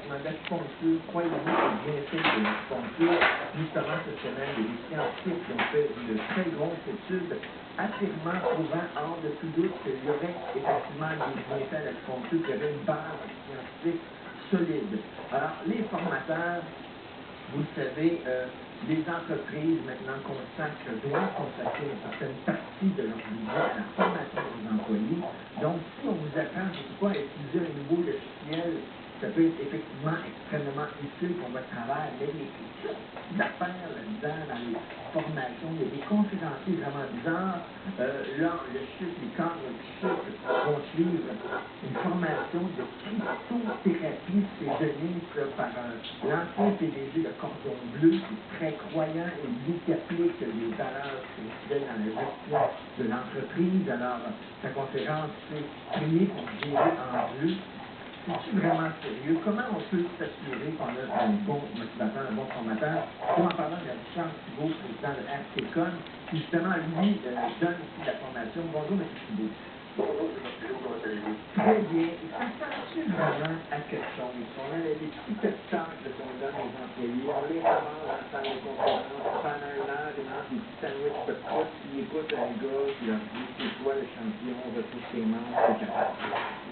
exactement. L'acupuncture, croyez-vous que le bienfait de l'acupuncture, justement, cette semaine, il y a des scientifiques qui ont fait une très grosse étude affirmant, prouvant hors de tout doute qu'il y aurait effectivement des bienfaits à l'acupuncture, qu'il y avait une base scientifique solide. Alors, les formateurs, vous le savez, les entreprises maintenant doivent consacrer une certaine partie de leur budget à la formation des employés. Donc, si on vous apprend, je ne sais pas, à utiliser un nouveau logiciel, ça peut être effectivement extrêmement utile pour votre travail, mais il y a quelque chose d'affaires là-dedans, dans les formations. Il y a des conférenciers vraiment bizarres. Là, le chiffre, les cadres du chiffre vont suivre une formation de cryptothérapie, c'est donné par l'ancien PDG de Cordon Bleu, qui est très croyant et lui qui applique les valeurs spirituelles dans la gestion de l'entreprise. Alors, sa conférence, c'est prier pour gérer en Dieu. C'est-tu vraiment sérieux? Comment on peut s'assurer qu'on a un bon motivateur, un bon formateur? Pour en parler, il y a Richard Thibault, président de RTCON, qui justement, lui, donne aussi de la formation. Bonjour, M. Thibault. Bonjour, M. Thibault, comment allez-vous? Très bien. Et ça sert-tu vraiment à quelque chose? On a des petits spectacles qu'on donne aux employés, on les commande en salle de conférence, pendant une heure, ils mangent des petits sandwichs de pouce, ils écoutent un gars qui leur dit c'est toi le champion, retrouve tes manches, t'es capable.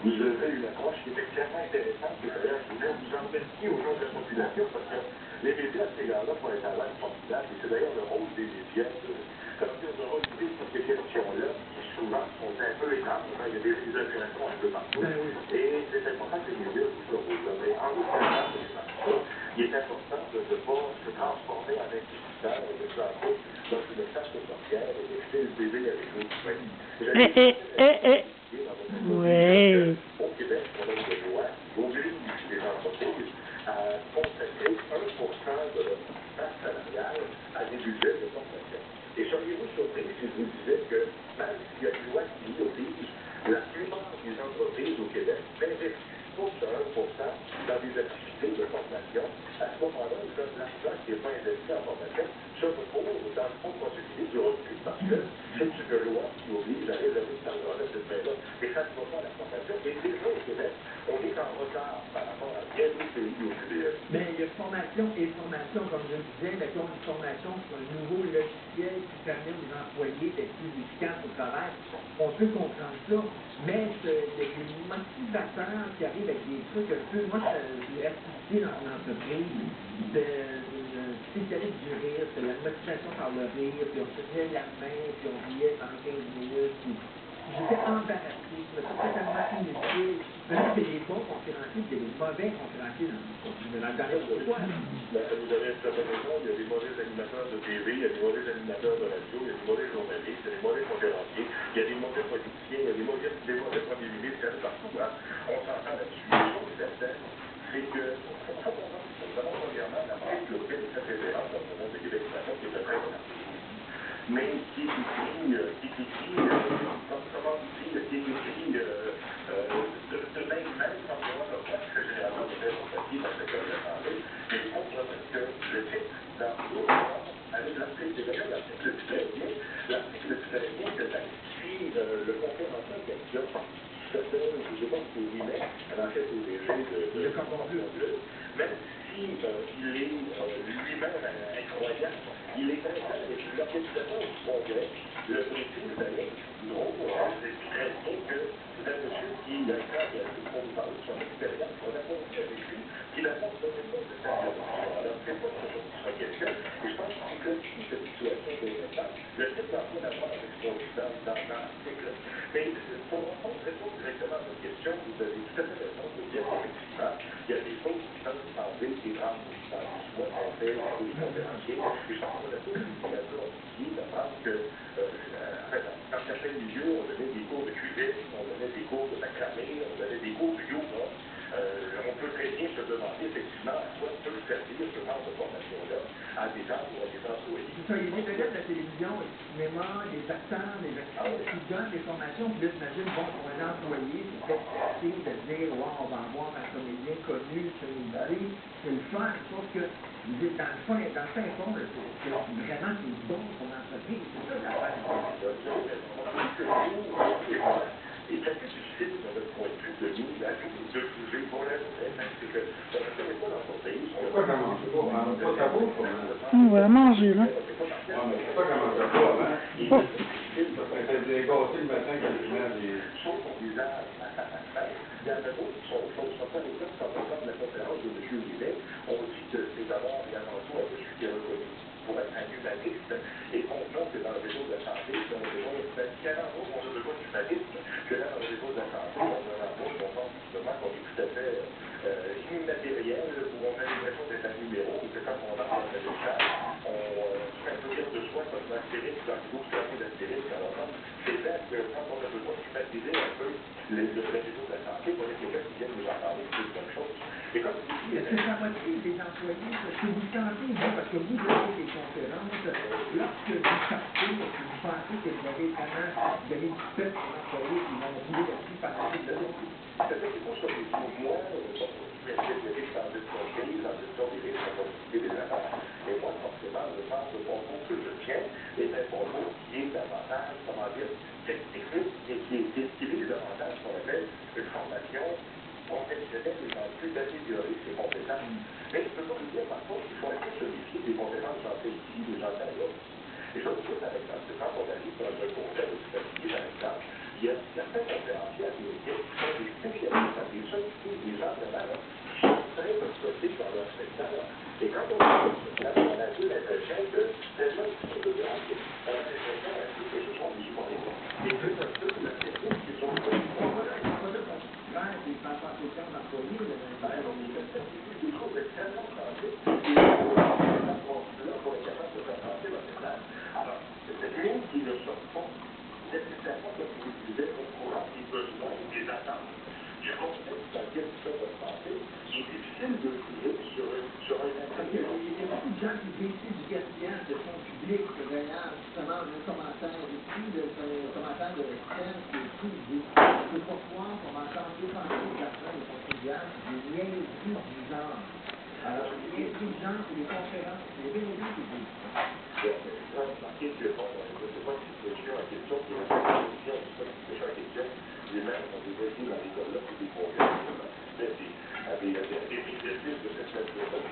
Vous avez une approche qui est extrêmement intéressante, et d'ailleurs, je voulais vous en remercier au nom de la population, parce que les médias, ces gars-là, font un travail formidable, et c'est d'ailleurs le rôle des médias, de relever toutes ces questions-là, qui souvent sont un peu étranges, il y a des exagérations un peu partout, et c'est important que les médias jouent ce rôle-là. Mais en l'occurrence, il est important de ne pas se transformer en inquisiteur, et de s'entrer dans une chasse de sorcière, et de jeter le bébé avec l'eau du bain. Oui. Au Québec, on a une loi qui oblige les entreprises à consacrer 1% de leur masse salariale à des budgets de formation. Et seriez-vous surpris si je vous disais que même s'il y a une loi qui y oblige, la plupart des entreprises au Québec n'investissent pas ce 1% dans des activités de formation. À ce moment-là, l'argent qui n'est pas investi en formation se retrouve dans le fonds de proximité du revenu parce que c'est une loi qui oblige à réserver cet argent-là, cette main-là. Et ça ne va pas à la formation. Et déjà au Québec, on est en retard par rapport à bien d'autres pays au QDS. Mais il y a formation et formation, comme je le disais, mettons une formation sur un nouveau logiciel qui permet aux employés d'être plus efficaces au travail. On peut comprendre ça, mais il y a des motivateurs qui arrivent avec des trucs un peu. Moi, j'ai assisté dans une entreprise d'une spécialiste du rire, c'est la motivation par le rire, puis on se tenait la main, puis on riait pendant 15 minutes. Puis j'étais embarrassé, je me sentais tellement inutile. Peut-être qu'il y a des bons conférenciers, il y a des mauvais conférenciers dans le dernier pourquoi. Vous avez tout à fait raison, il y a des mauvais animateurs de TV, il y a des mauvais animateurs de radio, il y a des mauvais journalistes, il y a des mauvais conférenciers, il y a des mauvais politiciens, il y a des mauvais premiers ministres, il y en a partout. Hein. On s'entend là-dessus. La chose certaine, c'est que faut comprendre, premièrement, la presse locale est très référente dans le monde de Québec, c'est la qui est très grande. Mais qui est écrit, comment dire, qui est écrit de même sans pouvoir le faire, très généralement de faire papier dans le secteur de la santé, mais il faut remettre que le titre dans l'autre avec l'article, c'est d'ailleurs l'article du très bien, de si le conférencier en question s'appelle, je ne sais pas si vous voulez, l'ancien PDG de Cordon Bleu, même si il est lui-même incroyant, il est intéressant avec l'organisation du congrès, le briefing d'ailleurs, drôle, c'est très bien que c'est un monsieur qui a été en de son expérience, on a compris avec lui, qu'il n'apporte pas de sérieux. Alors, c'est pas toujours qu'il soit quelqu'un, et je pense qu'il clarifie cette situation intéressante. Le type n'a rien à voir avec ce qu'on dit dans l'article. Mais pour répondre directement à votre question, vous avez tout à fait raison de dire qu'effectivement, il y a des choses qui peuvent sembler étranges dans l'histoire qu'on fait pour les conférenciers. Et je pense qu'on a tous été un peu obligés d'apprendre que, dans certains milieux, on donnait des cours de cuisine, on donnait des cours de macramé, on donnait des cours de yoga. On peut très bien se demander effectivement à quoi peut servir ce genre de formation-là à des gens ou à des employés. C'est ça, il y a des vedettes de la télévision, et du cinéma, des acteurs, des actrices qui donnent des formations, puis là, j'imagine, bon, pour un employé, c'est peut-être facile de dire, wow, on va avoir un comédien connu, c'est le fun, sauf que, dans le fin fond, c'est vraiment c'est bon pour l'entreprise, c'est ça l'affaire. Et c'est assez difficile de notre point de vue de nous, de juger pour la c'est que pas commencer pas, on pas ta bouche, On va manger, là. Ah, mais c'est pas commencer pas avant. Oh. Ça fait des gâtés le matin quand je mets des... Son visage à sa face. Il y en a d'autres qui sont fausses. Par exemple, quand on parle de la conférence de M. Rivet, on dit que c'est d'abord et avant tout un monsieur qui est reconnu pour être un humaniste, et on note que dans le réseau de la santé, si on a besoin de quel endroit on a besoin d'humanisme, que là, dans le réseau de la santé, on a un endroit où on pense justement qu'on est tout à fait immatériel, où on a l'impression d'être un numéro, et que quand on entre dans le médical, on fait un peu dire de soi comme l'astérix, dans le groupe d'astérix, alors c'est vrai que quand on a besoin d'humaniser un peu le réseau de la santé, on est quelqu'un qui vient nous en parler de plein de choses. Et comme vous dites, est-ce que ça motive les employés? Est-ce que vous sentez, vous, parce que vous donnez des conférences, lorsque vous sortez, est-ce que vous pensez que vous avez vraiment donné du peuple aux employés qui vont rouler là-dessus pendant toute la journée? C'est-à-dire qu'il faut se dire, moi, je suis spécialiste en gestion de crise, en gestion des risques, en comptabilité des affaires. Et moi, forcément, je pense que le concours que je tiens est un concours qui est davantage, comment dire, technique, et qui vise davantage ce qu'on appelle une formation professionnelle et dans le but d'améliorer ses compétences. Mais je ne peux pas vous dire, par contre, qu'il faut aller se méfier des conférences que j'en fais ici, des gens d'ailleurs. Et je vous dis, par exemple, que quand on arrive dans un contexte hospitalier, par exemple, il y a certains conférenciers américains qui sont des spécialistes dans des sociétés, des gens vraiment qui sont très exotiques dans leur secteur. Et quand on est dans ce secteur, on a eu l'impression que ces gens qui sont de grâce, on a l'impression un peu que ce sont des humoristes. Et que c'est un peu la technique qui sont de Des transportations d'employés, le je trouve extrêmement sensible. Et là, pour être capable de faire passer votre message. Alors, c'est une qui ne sort pas nécessairement, comme vous le disiez, au courant des besoins, des attentes, du contexte dans lequel vous faites votre santé. Il est difficile de jouer sur un parce qu'il y a beaucoup de gens qui décident du gaspillage de fonds publics, d'ailleurs, justement, un commentaire ici, un commentaire de l'externe qui écrit, il dit, on ne peut pas croire qu'on va encore dépenser l'argent des contribuables, des niaiseries du genre. Alors, les niaiseries du genre, c'est les conférences, c'est les bénéfices qui disent ça. Vous remarquez que, bon, je ne sais pas si c'est question en question, qui est la question, je ne sais pas si c'est question en question, lui-même, on est ici dans les colloques ou des congrès, des exercices de cette nature-là.